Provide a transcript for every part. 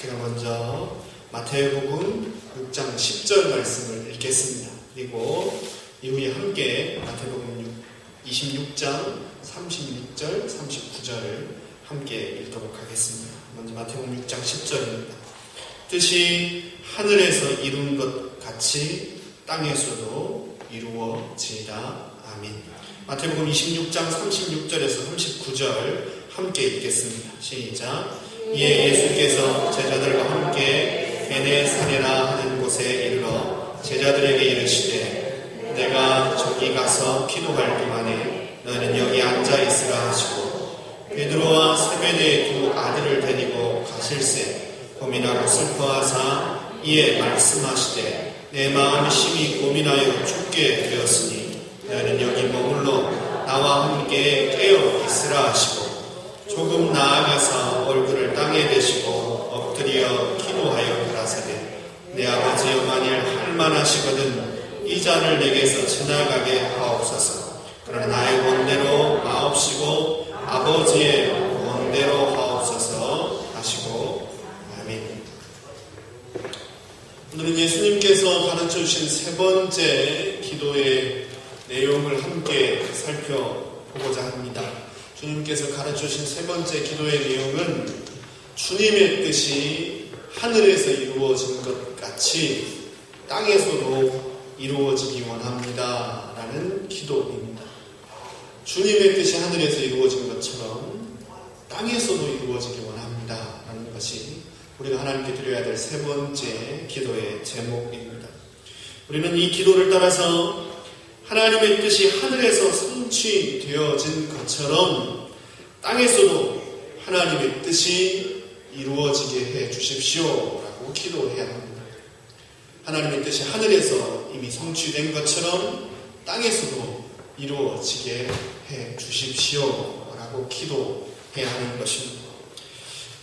제가 먼저 마태복음 6장 10절 말씀을 읽겠습니다. 그리고 이후에 함께 마태복음 26장 36절, 39절을 함께 읽도록 하겠습니다. 먼저 마태복음 6장 10절입니다. 뜻이 하늘에서 이룬 것 같이 땅에서도 이루어지이다. 아멘. 마태복음 26장 36절에서 39절 함께 읽겠습니다. 시작. 이에 예수께서 제자들과 함께 베네사레라 하는 곳에 이르러 제자들에게 이르시되 내가 저기 가서 기도할 동안에 너는 여기 앉아 있으라 하시고 베드로와 세베대의 두 아들을 데리고 가실새 고민하고 슬퍼하사 이에 말씀하시되 내 마음이 심히 고민하여 죽게 되었으니 너는 여기 머물러 나와 함께 깨어 있으라 하시고 조금 나아가서 얼굴을 땅에 대시고 엎드려 기도하여 가라사대 내 아버지여 만일 할만하시거든 이 잔을 내게서 지나가게 하옵소서. 그러나 나의 원대로 마옵시고 아버지의 원대로 하옵소서 하시고 아멘. 오늘은 예수님께서 가르쳐주신 세 번째 기도의 내용을 함께 살펴보고자 합니다. 주님께서 가르쳐주신 세 번째 기도의 내용은 주님의 뜻이 하늘에서 이루어진 것 같이 땅에서도 이루어지기 원합니다. 라는 기도입니다. 주님의 뜻이 하늘에서 이루어진 것처럼 땅에서도 이루어지기 원합니다. 라는 것이 우리가 하나님께 드려야 될 세 번째 기도의 제목입니다. 우리는 이 기도를 따라서 하나님의 뜻이 하늘에서 성취되어진 것처럼 땅에서도 하나님의 뜻이 이루어지게 해 주십시오 라고 기도해야 합니다. 하나님의 뜻이 하늘에서 이미 성취된 것처럼 땅에서도 이루어지게 해 주십시오 라고 기도해야 하는 것입니다.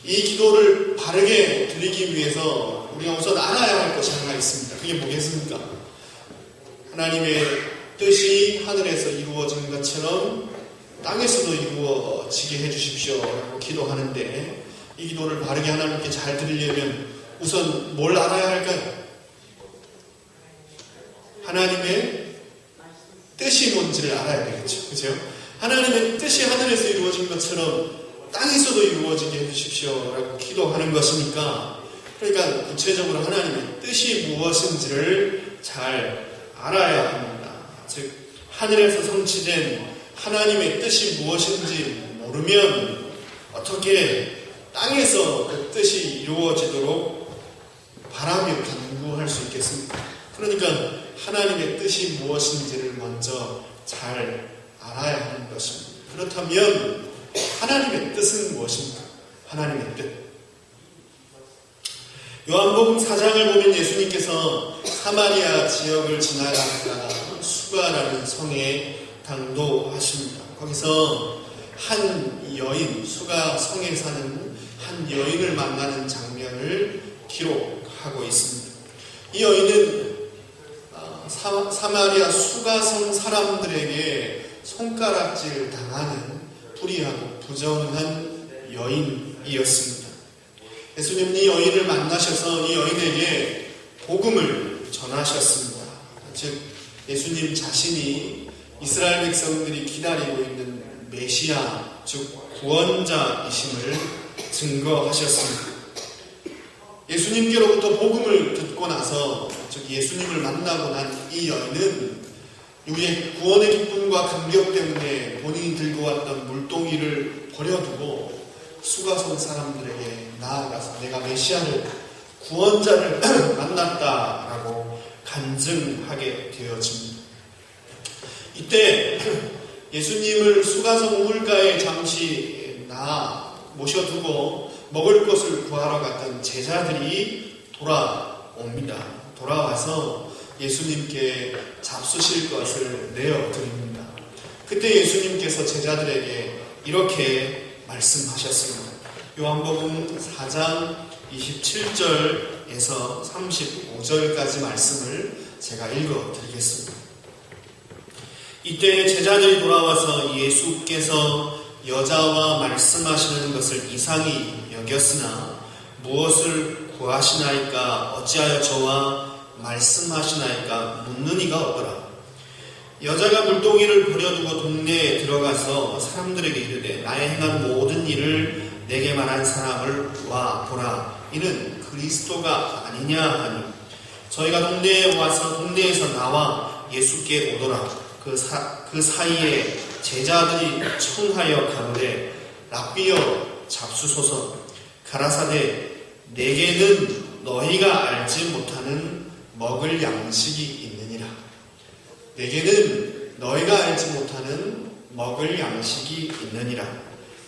이 기도를 바르게 드리기 위해서 우리가 우선 알아야 할 것이 하나 있습니다. 그게 뭐겠습니까? 하나님의 뜻이 하늘에서 이루어진 것처럼 땅에서도 이루어지게 해주십시오 라고 기도하는데 이 기도를 바르게 하나님께 잘 드리려면 우선 뭘 알아야 할까요? 하나님의 뜻이 뭔지를 알아야 되겠죠. 그죠? 하나님의 뜻이 하늘에서 이루어진 것처럼 땅에서도 이루어지게 해주십시오 라고 기도하는 것이니까 그러니까 구체적으로 하나님의 뜻이 무엇인지를 잘 알아야 합니다. 즉 하늘에서 성취된 하나님의 뜻이 무엇인지 모르면 어떻게 땅에서 그 뜻이 이루어지도록 바라며 간구할 수 있겠습니까? 그러니까 하나님의 뜻이 무엇인지를 먼저 잘 알아야 하는 것입니다. 그렇다면 하나님의 뜻은 무엇입니까? 하나님의 뜻. 요한복음 4장을 보면 예수님께서 사마리아 지역을 지나가다가 수가라는 성에 당도하십니다. 거기서 한 여인, 수가 성에 사는 한 여인을 만나는 장면을 기록하고 있습니다. 이 여인은 사마리아 수가성 사람들에게 손가락질 당하는 불의하고 부정한 여인이었습니다. 예수님은 이 여인을 만나셔서 이 여인에게 복음을 전하셨습니다. 즉 예수님 자신이 이스라엘 백성들이 기다리고 있는 메시아, 즉 구원자이심을 증거하셨습니다. 예수님께로부터 복음을 듣고 나서 즉 예수님을 만나고 난 이 여인은 이후에 구원의 기쁨과 감격 때문에 본인이 들고 왔던 물동이를 버려두고 수가성 사람들에게 나아가서 내가 메시아를 구원자를 만났다라고 간증하게 되어집니다. 이때 예수님을 수가성 우물가에 잠시 모셔두고 먹을 것을 구하러 갔던 제자들이 돌아옵니다. 돌아와서 예수님께 잡수실 것을 내어드립니다. 그때 예수님께서 제자들에게 이렇게 말씀하셨습니다. 요한복음 4장 27절에서 35절까지 말씀을 제가 읽어드리겠습니다. 이때 제자들이 돌아와서 예수께서 여자와 말씀하시는 것을 이상히 여겼으나 무엇을 구하시나이까? 어찌하여 저와 말씀하시나이까? 묻는 이가 없더라. 여자가 물동이를 버려두고 동네에 들어가서 사람들에게 이르되 나의 행한 모든 일을 내게 말한 사람을 와 보라. 이는 그리스도가 아니냐 하니 저희가 동네에 와서 동네에서 나와 예수께 오더라. 그 사이에 제자들이 청하여 가로되 랍비여 잡수소서. 가라사대 내게는 너희가 알지 못하는 먹을 양식이 있느니라. 내게는 너희가 알지 못하는 먹을 양식이 있느니라.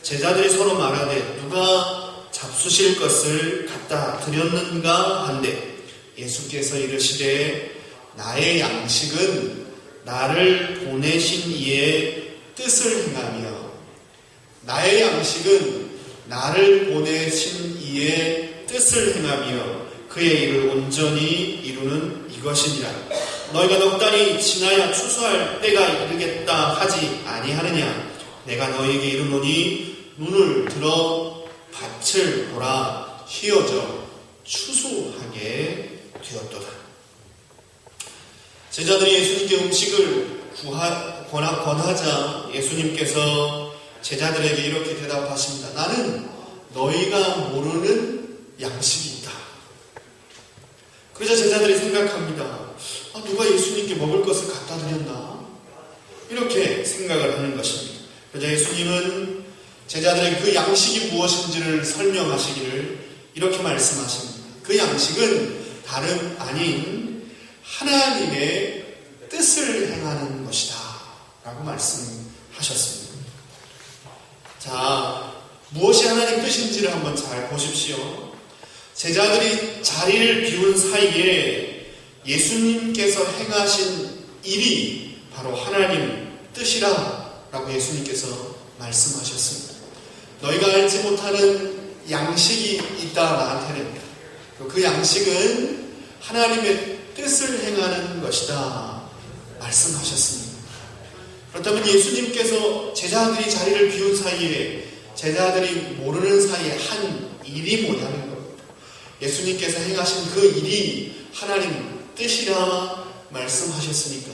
제자들이 서로 말하되 누가 잡수실 것을 갖다 드렸는가 한데 예수께서 이르시되 나의 양식은 나를 보내신 이의 뜻을 행하며 나의 양식은 나를 보내신 이의 뜻을 행하며 그의 일을 온전히 이루는 이것이니라. 너희가 넉 달이 지나야 추수할 때가 이르겠다 하지 아니하느냐. 내가 너희에게 이르노니 눈을 들어 밭을 보라. 휘어져 추수하게 되었도다. 제자들이 예수님께 음식을 권하자 예수님께서 제자들에게 이렇게 대답하십니다. 나는 너희가 모르는 양식이 있다. 그러자 제자들이 생각합니다. 누가 예수님께 먹을 것을 갖다 드렸나? 이렇게 생각을 하는 것입니다. 그러자 예수님은 제자들에게 그 양식이 무엇인지를 설명하시기를 이렇게 말씀하십니다. 그 양식은 다름 아닌 하나님의 뜻을 행하는 것이다 라고 말씀하셨습니다. 자, 무엇이 하나님 뜻인지를 한번 잘 보십시오. 제자들이 자리를 비운 사이에 예수님께서 행하신 일이 바로 하나님 뜻이라 라고 예수님께서 말씀하셨습니다. 너희가 알지 못하는 양식이 있다 나한테는 그 양식은 하나님의 뜻을 행하는 것이다 말씀하셨습니다. 그렇다면 예수님께서 제자들이 자리를 비운 사이에 제자들이 모르는 사이에 한 일이 뭐냐는 겁니다. 예수님께서 행하신 그 일이 하나님 뜻이라 말씀하셨으니까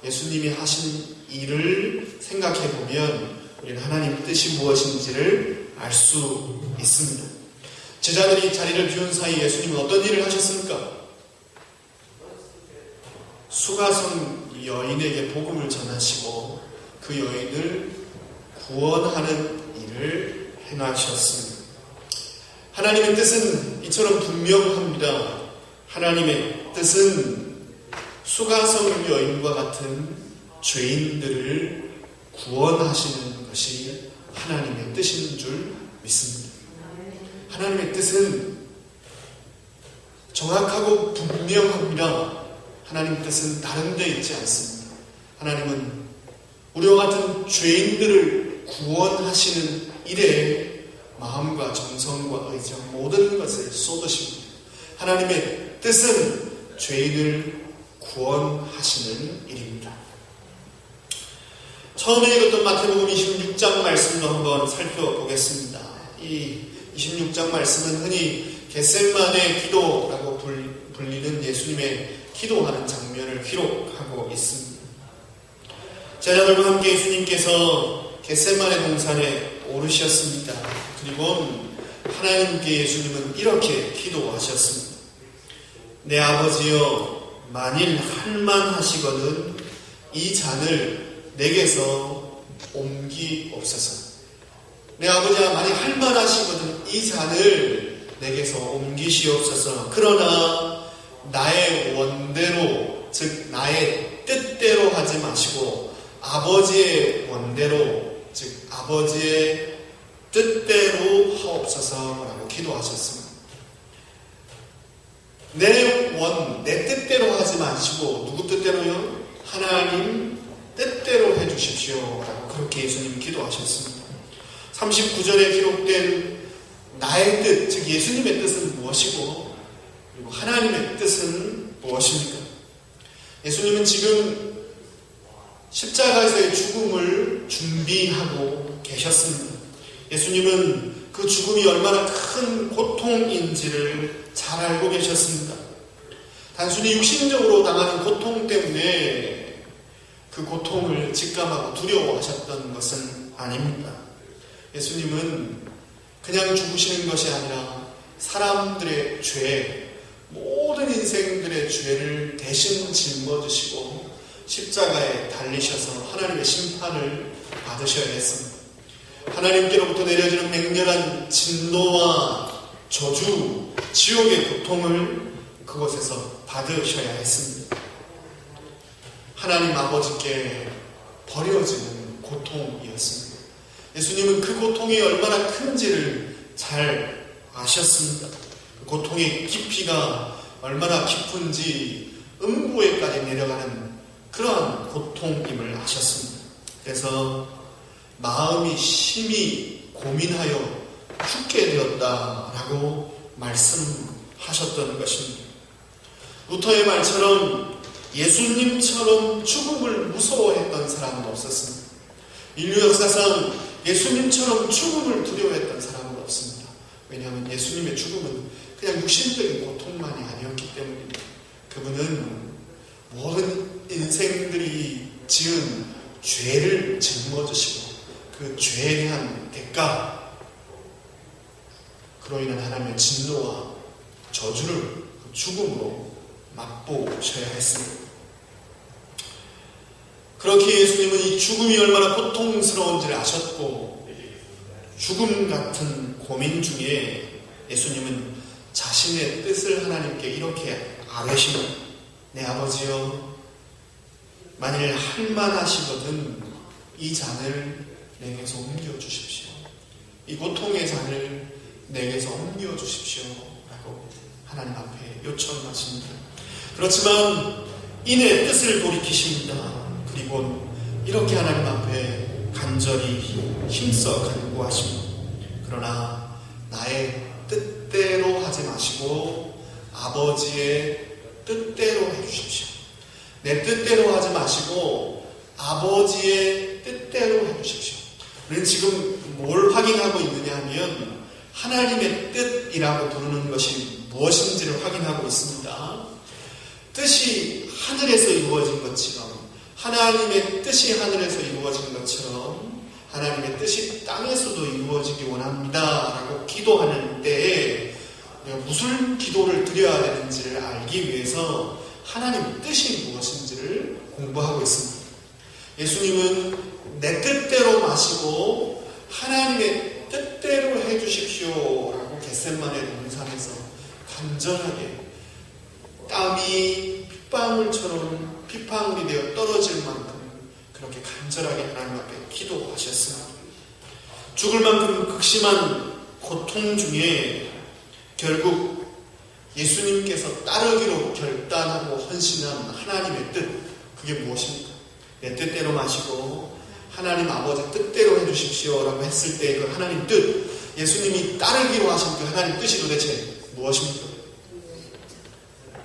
예수님이 하신 일을 생각해 보면 우리는 하나님 뜻이 무엇인지를 알 수 있습니다. 제자들이 자리를 비운 사이 예수님은 어떤 일을 하셨습니까? 수가성 여인에게 복음을 전하시고 그 여인을 구원하는 일을 행하셨습니다. 하나님의 뜻은 이처럼 분명합니다. 하나님의 뜻은 수가성 여인과 같은 죄인들을 구원하시는 것이 하나님의 뜻인 줄 믿습니다. 하나님의 뜻은 정확하고 분명합니다. 하나님의 뜻은 다른 데 있지 않습니다. 하나님은 우리와 같은 죄인들을 구원하시는 일에 마음과 정성과 의정 모든 것을 쏟으십니다. 하나님의 뜻은 죄인을 구원하시는 일입니다. 처음에 읽었던 마태복음 26장 말씀도 한번 살펴보겠습니다. 이 26장 말씀은 흔히 겟세마네 기도라고 불리는 예수님의 기도하는 장면을 기록하고 있습니다. 제자들과 함께 예수님께서 겟세마네 동산에 오르셨습니다. 그리고 하나님께 예수님은 이렇게 기도하셨습니다. 내 아버지여, 만일 할만하시거든 이 잔을 내게서 옮기옵소서. 내 아버지야, 만일 할만하시거든 이 잔을 내게서 옮기시옵소서. 그러나 나의 원대로, 즉 나의 뜻대로 하지 마시고 아버지의 원대로, 즉 아버지의 뜻대로 하옵소서라고 기도하셨습니다. 내 뜻대로 하지 마시고 누구 뜻대로요? 하나님 뜻대로 해주십시오 라고 그렇게 예수님이 기도하셨습니다. 39절에 기록된 나의 뜻, 즉 예수님의 뜻은 무엇이고 그리고 하나님의 뜻은 무엇입니까? 예수님은 지금 십자가에서의 죽음을 준비하고 계셨습니다. 예수님은 그 죽음이 얼마나 큰 고통인지를 잘 알고 계셨습니다. 단순히 육신적으로 당하는 고통 때문에 그 고통을 직감하고 두려워하셨던 것은 아닙니다. 예수님은 그냥 죽으시는 것이 아니라 사람들의 죄, 모든 인생들의 죄를 대신 짊어지시고 십자가에 달리셔서 하나님의 심판을 받으셔야 했습니다. 하나님께로부터 내려지는 맹렬한 진노와 저주, 지옥의 고통을 그곳에서 받으셔야 했습니다. 하나님 아버지께 버려지는 고통이었습니다. 예수님은 그 고통이 얼마나 큰지를 잘 아셨습니다. 그 고통의 깊이가 얼마나 깊은지 음부에까지 내려가는 그러한 고통임을 아셨습니다. 그래서 마음이 심히 고민하여 죽게 되었다라고 말씀하셨던 것입니다. 루터의 말처럼 예수님처럼 죽음을 무서워했던 사람은 없었습니다. 인류 역사상 예수님처럼 죽음을 두려워했던 사람은 없습니다. 왜냐하면 예수님의 죽음은 그냥 육신적인 고통만이 아니었기 때문입니다. 그분은 모든 인생들이 지은 죄를 짊어지시고 그 죄에 대한 대가, 그로 인한 하나님의 진노와 저주를 그 죽음으로 맛보셔야 했습니다. 그렇게 예수님은 이 죽음이 얼마나 고통스러운지를 아셨고, 죽음 같은 고민 중에 예수님은 자신의 뜻을 하나님께 이렇게 아뢰십니다. 내 아버지여, 만일 할만하시거든 이 잔을 내게서 옮겨주십시오. 이 고통의 잔을 내게서 옮겨주십시오 라고 하나님 앞에 요청하십니다. 그렇지만 이내 뜻을 돌이키십니다. 그리고 이렇게 하나님 앞에 간절히 힘써 간구하십니다. 그러나 나의 뜻대로 하지 마시고 아버지의 뜻대로 해주십시오. 내 뜻대로 하지 마시고 아버지의 뜻대로 해주십시오. 우리는 지금 뭘 확인하고 있느냐 하면 하나님의 뜻이라고 부르는 것이 무엇인지를 확인하고 있습니다. 뜻이 하늘에서 이루어진 것처럼, 하나님의 뜻이 하늘에서 이루어진 것처럼 하나님의 뜻이 땅에서도 이루어지기 원합니다 라고 기도하는 때에 우리가 무슨 기도를 드려야 되는지를 알기 위해서 하나님의 뜻이 무엇인지를 공부하고 있습니다. 예수님은 내 뜻대로 마시고 하나님의 뜻대로 해주십시오 라고 겟세마네 동산에서 간절하게 땀이 핏방울처럼 핏방울이 되어 떨어질 만큼 그렇게 간절하게 하나님 앞에 기도하셨습니다. 죽을 만큼 극심한 고통 중에 결국 예수님께서 따르기로 결단하고 헌신한 하나님의 뜻, 그게 무엇입니까? 내 뜻대로 마시고 하나님 아버지 뜻대로 해주십시오 라고 했을 때 그 하나님 뜻, 예수님이 따르기로 하신 그 하나님 뜻이 도대체 무엇입니까?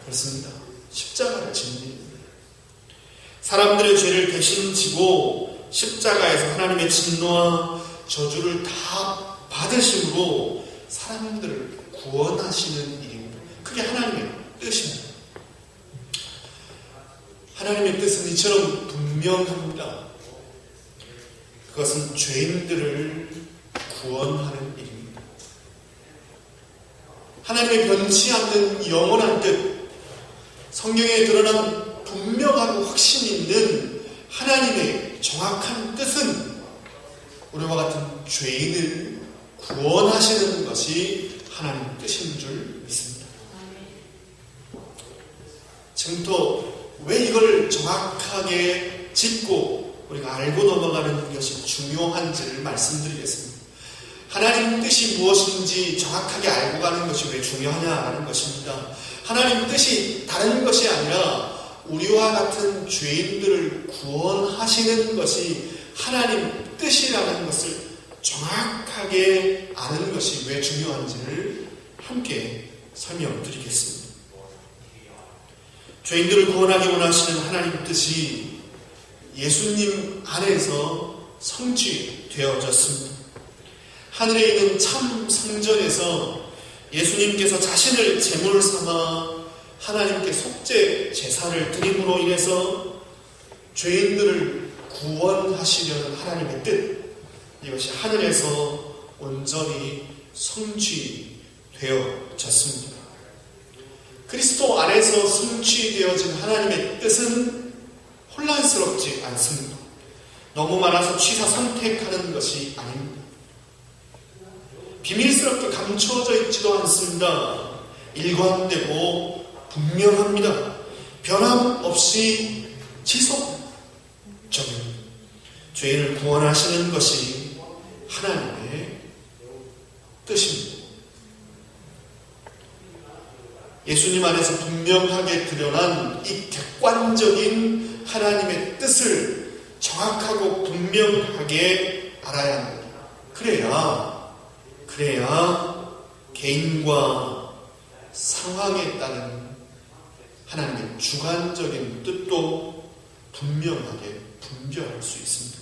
그렇습니다. 십자가를 지는 일입니다. 사람들의 죄를 대신 지고 십자가에서 하나님의 진노와 저주를 다 받으심으로 사람들을 구원하시는 일입니다. 그게 하나님의 뜻입니다. 하나님의 뜻은 이처럼 분명합니다. 그것은 죄인들을 구원하는 일입니다. 하나님의 변치 않는 영원한 뜻, 성경에 드러난 분명하고 확신 있는 하나님의 정확한 뜻은 우리와 같은 죄인을 구원하시는 것이 하나님의 뜻인 줄 믿습니다. 지금부터 왜 이걸 정확하게 짚고 우리가 알고 넘어가는 것이 중요한지를 말씀드리겠습니다. 하나님 뜻이 무엇인지 정확하게 알고 가는 것이 왜 중요하냐라는 것입니다. 하나님 뜻이 다른 것이 아니라 우리와 같은 죄인들을 구원하시는 것이 하나님 뜻이라는 것을 정확하게 아는 것이 왜 중요한지를 함께 설명드리겠습니다. 죄인들을 구원하기 원하시는 하나님 뜻이 예수님 안에서 성취되어졌습니다. 하늘에 있는 참 성전에서 예수님께서 자신을 제물 삼아 하나님께 속죄 제사를 드림으로 인해서 죄인들을 구원하시려는 하나님의 뜻, 이것이 하늘에서 온전히 성취되어졌습니다. 그리스도 안에서 성취되어진 하나님의 뜻은 혼란스럽지 않습니다. 너무 많아서 취사 선택하는 것이 아닙니다. 비밀스럽게 감추어져 있지도 않습니다. 일관되고 분명합니다. 변함없이 지속적입니다. 죄인을 구원하시는 것이 하나님의 뜻입니다. 예수님 안에서 분명하게 드러난 이 객관적인 하나님의 뜻을 정확하고 분명하게 알아야 합니다. 그래야 개인과 상황에 따른 하나님의 주관적인 뜻도 분명하게 분별할 수 있습니다.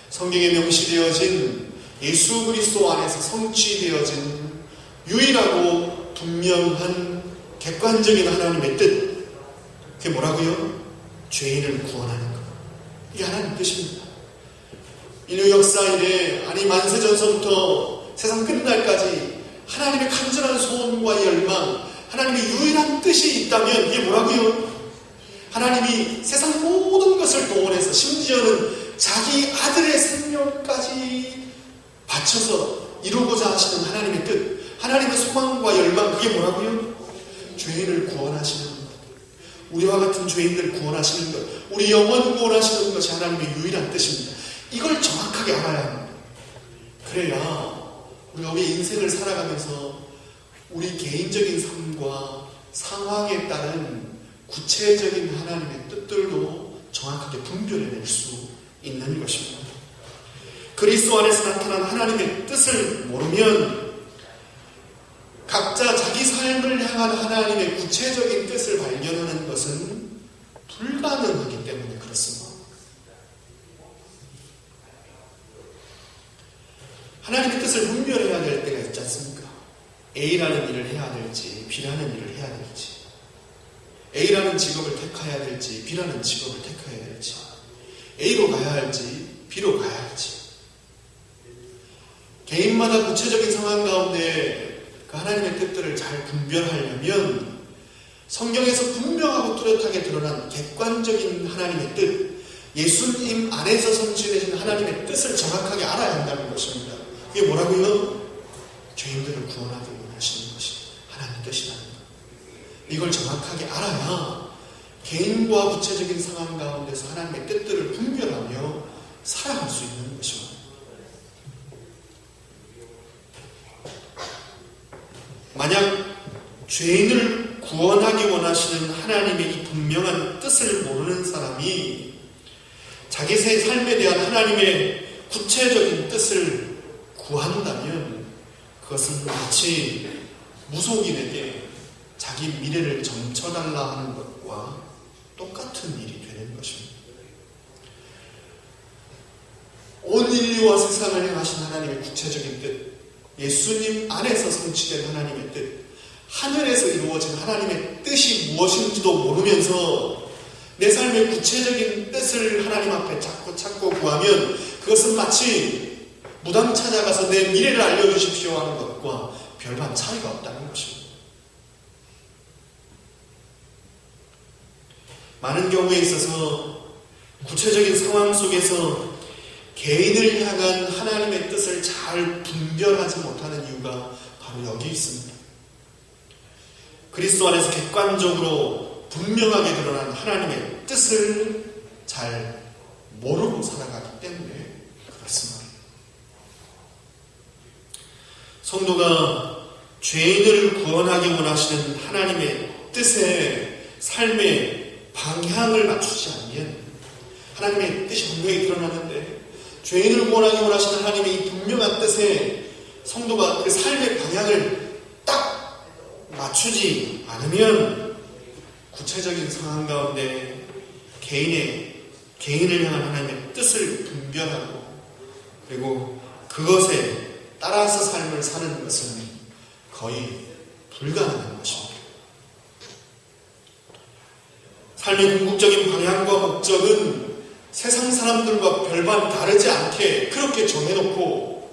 성경에 명시되어진 예수 그리스도 안에서 성취되어진 유일하고 분명한 객관적인 하나님의 뜻, 그게 뭐라고요? 죄인을 구원하는 것. 이게 하나님의 뜻입니다. 인류 역사 이래, 아니 만세전서부터 세상 끝날까지 하나님의 간절한 소원과 열망, 하나님의 유일한 뜻이 있다면 이게 뭐라고요? 하나님이 세상 모든 것을 동원해서 심지어는 자기 아들의 생명까지 바쳐서 이루고자 하시는 하나님의 뜻, 하나님의 소망과 열망, 그게 뭐라고요? 죄인을 구원하시는 것, 우리와 같은 죄인들을 구원하시는 것, 우리 영혼 구원하시는 것이 하나님의 유일한 뜻입니다. 이걸 정확하게 알아야 합니다. 그래야 우리가 우리 인생을 살아가면서 우리 개인적인 삶과 상황에 따른 구체적인 하나님의 뜻들도 정확하게 분별해낼 수 있는 것입니다. 그리스도 안에서 나타난 하나님의 뜻을 모르면 각자 자기 삶을 향한 하나님의 구체적인 뜻을 발견하는 것은 불가능하기 때문에 그렇습니다. 하나님의 뜻을 분별해야 될 때가 있지 않습니까? A라는 일을 해야 될지 B라는 일을 해야 될지, A라는 직업을 택해야 될지 B라는 직업을 택해야 될지, A로 가야 할지 B로 가야 할지, 개인마다 구체적인 상황 가운데 그 하나님의 뜻들을 잘 분별하려면 성경에서 분명하고 뚜렷하게 드러난 객관적인 하나님의 뜻, 예수님 안에서 성취되신 하나님의 뜻을 정확하게 알아야 한다는 것입니다. 그게 뭐라고요? 죄인들을 구원하기 원하시는 것이 하나님의 뜻이라는 것. 이걸 정확하게 알아야 개인과 구체적인 상황 가운데서 하나님의 뜻들을 분별하며 살아갈 수 있는 것입니다. 만약 죄인을 구원하기 원하시는 하나님의 이 분명한 뜻을 모르는 사람이 자기 삶에 대한 하나님의 구체적인 뜻을 구한다면 그것은 마치 무속인에게 자기 미래를 점쳐달라 하는 것과 똑같은 일이 되는 것입니다. 온 인류와 세상을 향하신 하나님의 구체적인 뜻, 예수님 안에서 성취된 하나님의 뜻, 하늘에서 이루어진 하나님의 뜻이 무엇인지도 모르면서 내 삶의 구체적인 뜻을 하나님 앞에 찾고 구하면 그것은 마치 무당 찾아가서 내 미래를 알려주십시오 하는 것과 별반 차이가 없다는 것입니다. 많은 경우에 있어서 구체적인 상황 속에서 개인을 향한 하나님의 뜻을 잘 분별하지 못하는 이유가 바로 여기 있습니다. 그리스도 안에서 객관적으로 분명하게 드러난 하나님의 뜻을 잘 모르고 살아가기 때문에 그렇습니다. 성도가 죄인을 구원하기 원하시는 하나님의 뜻에 삶의 방향을 맞추지 않으면 하나님의 뜻이 분명히 드러나는데 죄인을 구원하기 원하시는 하나님의 이 분명한 뜻에 성도가 그 삶의 방향을 딱 맞추지 않으면 구체적인 상황 가운데 개인을 향한 하나님의 뜻을 분별하고 그리고 그것에 따라서 삶을 사는 것은 거의 불가능한 것입니다. 삶의 궁극적인 방향과 목적은 세상 사람들과 별반 다르지 않게 그렇게 정해놓고,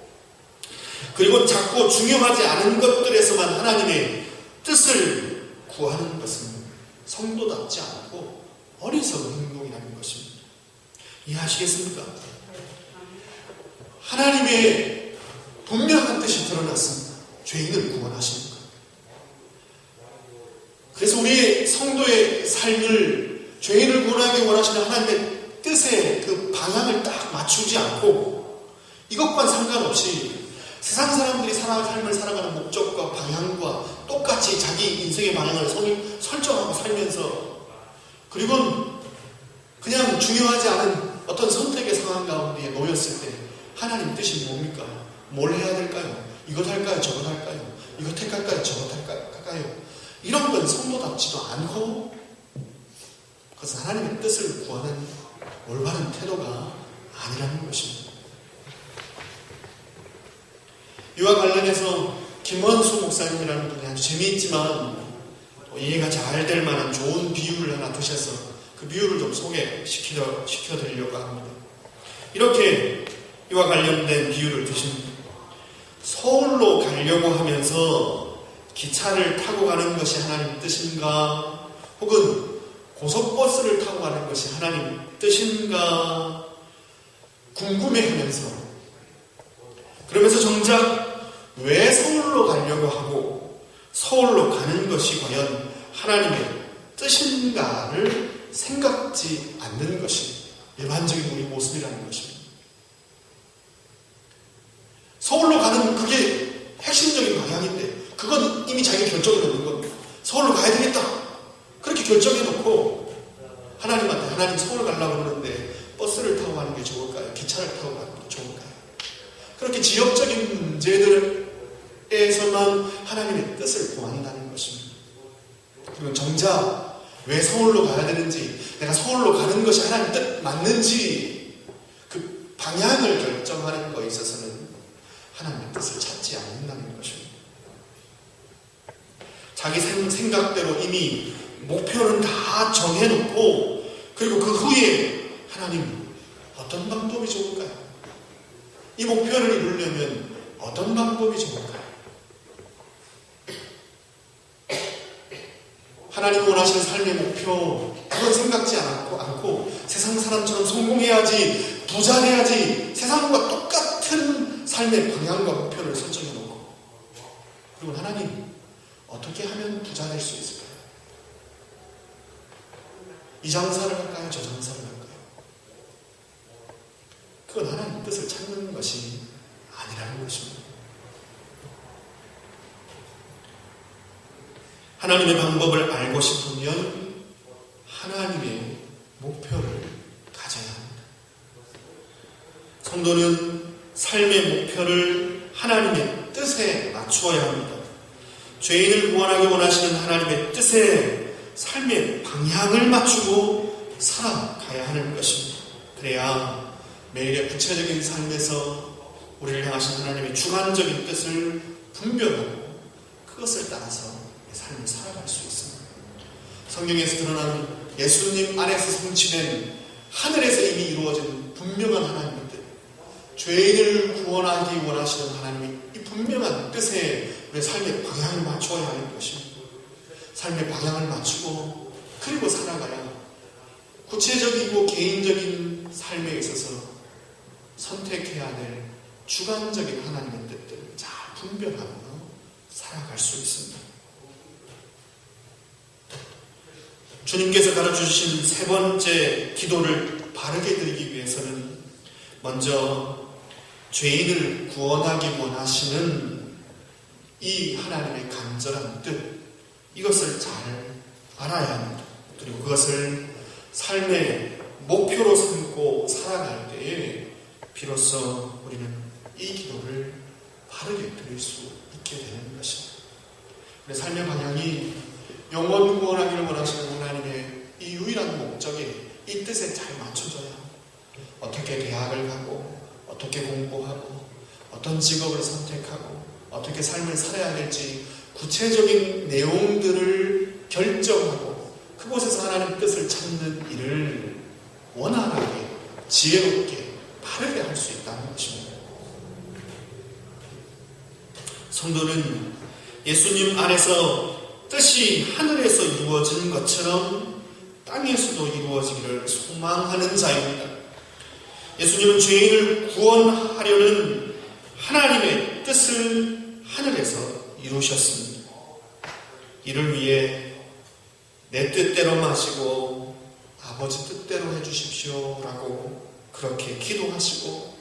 그리고 작고 중요하지 않은 것들에서만 하나님의 뜻을 구하는 것은 성도답지 않고 어리석은 행동이라는 것입니다. 이해하시겠습니까? 하나님의 분명한 뜻이 드러났습니다. 죄인을 구원하시는 것. 그래서 우리 성도의 삶을 죄인을 구원하기 원하시는 하나님의 뜻의 그 방향을 딱 맞추지 않고, 이것과 상관없이 세상 사람들이 삶을 살아가는 목적과 방향과 똑같이 자기 인생의 방향을 설정하고 살면서, 그리고 그냥 중요하지 않은 어떤 선택의 상황 가운데 놓였을 때 하나님 뜻이 뭡니까? 뭘 해야 될까요? 이것 할까요? 저것 할까요? 이것 택할까요? 저것 할까요? 이런 건 성도답지도 않고, 그것은 하나님의 뜻을 구하는 올바른 태도가 아니라는 것입니다. 이와 관련해서 김원수 목사님이라는 분이 아주 재미있지만 이해가 잘 될 만한 좋은 비유를 하나 드셔서 그 비유를 좀 소개시켜드리려고 합니다. 이렇게 이와 관련된 비유를 드십니다. 서울로 가려고 하면서 기차를 타고 가는 것이 하나님 뜻인가, 혹은 고속버스를 타고 가는 것이 하나님 뜻인가 궁금해하면서, 그러면서 정작 왜 서울로 가려고 하고 서울로 가는 것이 과연 하나님의 뜻인가를 생각지 않는 것이 일반적인 우리 모습이라는 것입니다. 서울로 가는 그게 핵심적인 방향인데, 그건 이미 자기가 결정해 놓는 겁니다. 서울로 가야 되겠다, 그렇게 결정해 놓고 하나님한테, 하나님 서울 가려고 그러는데 버스를 타고 가는 게 좋을까요? 기차를 타고 가는 게 좋을까요? 그렇게 지역적인 문제들에서만 하나님의 뜻을 구한다는 것입니다. 그리고 정작 왜 서울로 가야 되는지, 내가 서울로 가는 것이 하나님 뜻 맞는지, 그 방향을 결정하는 것에 있어서는 하나님의 뜻을 찾지 않는다는 것입니다. 자기 생각대로 이미 목표는 다 정해놓고, 그리고 그 후에 하나님 어떤 방법이 좋을까요? 이 목표를 이루려면 어떤 방법이 좋을까요? 하나님 원하시는 삶의 목표, 그건 생각지 않고 세상 사람처럼 성공해야지, 부자 돼야지, 세상과 똑같은 삶의 방향과 목표를 설정해 놓고, 그리고 하나님 어떻게 하면 부자 될 수 있을까요? 이 장사를 할까요? 저 장사를 할까요? 그건 하나님 뜻을 찾는 것이 아니라는 것입니다. 하나님의 방법을 알고 싶으면 하나님의 목표를 가져야 합니다. 성도는 삶의 목표를 하나님의 뜻에 맞추어야 합니다. 죄인을 구원하기 원하시는 하나님의 뜻에 삶의 방향을 맞추고 살아가야 하는 것입니다. 그래야 매일의 구체적인 삶에서 우리를 향하신 하나님의 주관적인 뜻을 분별하고 그것을 따라서 삶을 살아갈 수 있습니다. 성경에서 드러난 예수님 안에서 성취된 하늘에서 이미 이루어진 분명한 하나님의 뜻, 죄인을 구원하기 원하시는 하나님의 이 분명한 뜻에 우리의 삶의 방향을 맞추어야 하는 것입니다. 삶의 방향을 맞추고 그리고 살아가야 구체적이고 개인적인 삶에 있어서 선택해야 될 주관적인 하나님의 뜻들을 잘 분별하며 살아갈 수 있습니다. 주님께서 가르쳐주신 세 번째 기도를 바르게 드리기 위해서는 먼저 죄인을 구원하기 원하시는 이 하나님의 간절한 뜻, 이것을 잘 알아야 합니다. 그리고 그것을 삶의 목표로 삼고 살아갈 때에 비로소 우리는 이 기도를 바르게 드릴 수 있게 되는 것입니다. 우리 삶의 방향이 영원 구원하기를 원하시는 하나님의 이 유일한 목적에, 이 뜻에 잘 맞춰져야 어떻게 대학을 가고, 어떻게 공부하고, 어떤 직업을 선택하고 어떻게 삶을 살아야 될지 구체적인 내용들을 결정하고 그곳에서 하나님의 뜻을 찾는 일을 원활하게, 지혜롭게, 바르게 할 수 있다는 것입니다. 성도는 예수님 안에서 뜻이 하늘에서 이루어진 것처럼 땅에서도 이루어지기를 소망하는 자입니다. 예수님은 죄인을 구원하려는 하나님의 뜻을 하늘에서 이루셨습니다. 이를 위해 내 뜻대로 마시고 아버지 뜻대로 해주십시오 라고 그렇게 기도하시고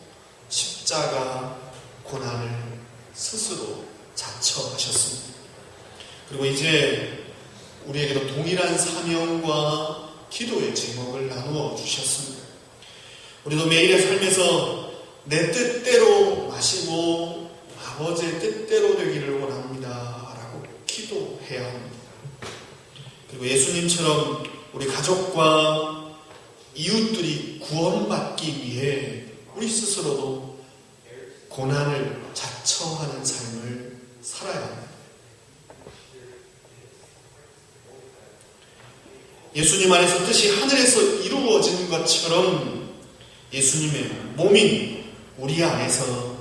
십자가 고난을 스스로 자처하셨습니다. 그리고 이제 우리에게도 동일한 사명과 기도의 제목을 나누어 주셨습니다. 우리도 매일의 삶에서 내 뜻대로 마시고 아버지의 뜻대로 되기를 원합니다 라고 기도해야 합니다. 그리고 예수님처럼 우리 가족과 이웃들이 구원받기 위해 우리 스스로도 고난을 자처하는 삶을 살아야 합니다. 예수님 안에서 뜻이 하늘에서 이루어진 것처럼 예수님의 몸인 우리 안에서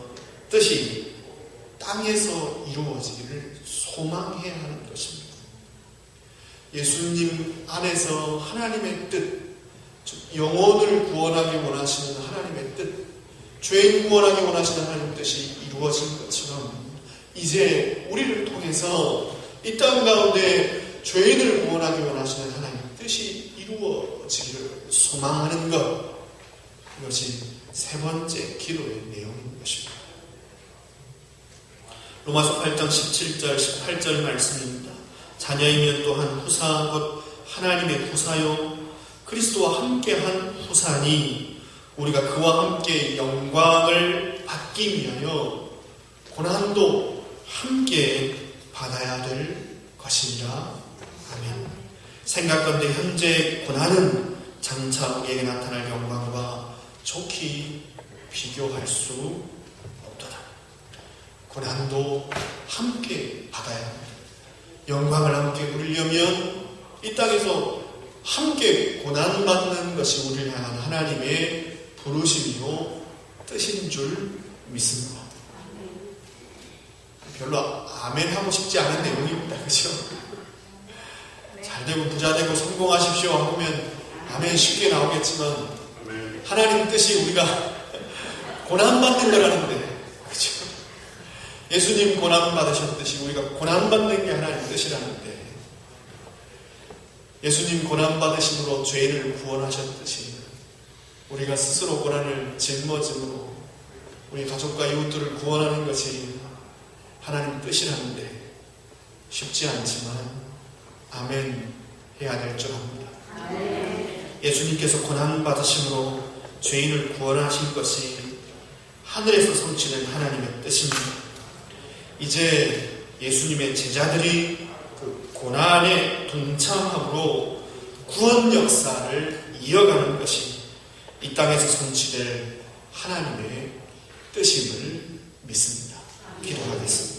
뜻이 땅에서 이루어지기를 소망해야 하는 것입니다. 예수님 안에서 하나님의 뜻, 영혼을 구원하기 원하시는 하나님의 뜻, 죄인 구원하기 원하시는 하나님의 뜻이 이루어진 것처럼 이제 우리를 통해서 이 땅 가운데 죄인을 구원하기 원하시는 하나님의 뜻이 이루어지기를 소망하는 것, 이것이 세 번째 기도의 내용인 것입니다. 로마서 8장 17절 18절 말씀입니다. 자녀이면 또한 후사 곧 하나님의 후사요 그리스도와 함께한 후사니 우리가 그와 함께 영광을 받기 위하여 고난도 함께 받아야 될 것이니라. 아멘. 생각건대 현재 고난은 장차 우리에게 나타날 영광과 좋게 비교할 수 없도다. 고난도 함께 받아야 합니다. 영광을 함께 누리려면 이 땅에서 함께 고난받는 것이 우리를 향한 하나님의 부르심이요 뜻인 줄 믿습니다. 별로 아멘 하고 싶지 않은 내용입니다. 그렇죠? 잘되고 부자되고 성공하십시오 하면 아멘 쉽게 나오겠지만 하나님 뜻이 우리가 고난받는 거라는데, 그렇죠? 예수님 고난받으셨듯이 우리가 고난받는 게 하나님 뜻이라는데, 예수님 고난받으심으로 죄인을 구원하셨듯이 우리가 스스로 고난을 짊어짐으로 우리 가족과 이웃들을 구원하는 것이 하나님 뜻이라는데 쉽지 않지만 아멘 해야 될 줄 압니다. 예수님께서 고난받으심으로 죄인을 구원하신 것이 하늘에서 성취된 하나님의 뜻입니다. 이제 예수님의 제자들이 그 고난의 동참함으로 구원 역사를 이어가는 것이 이 땅에서 성취될 하나님의 뜻임을 믿습니다. 기도하겠습니다.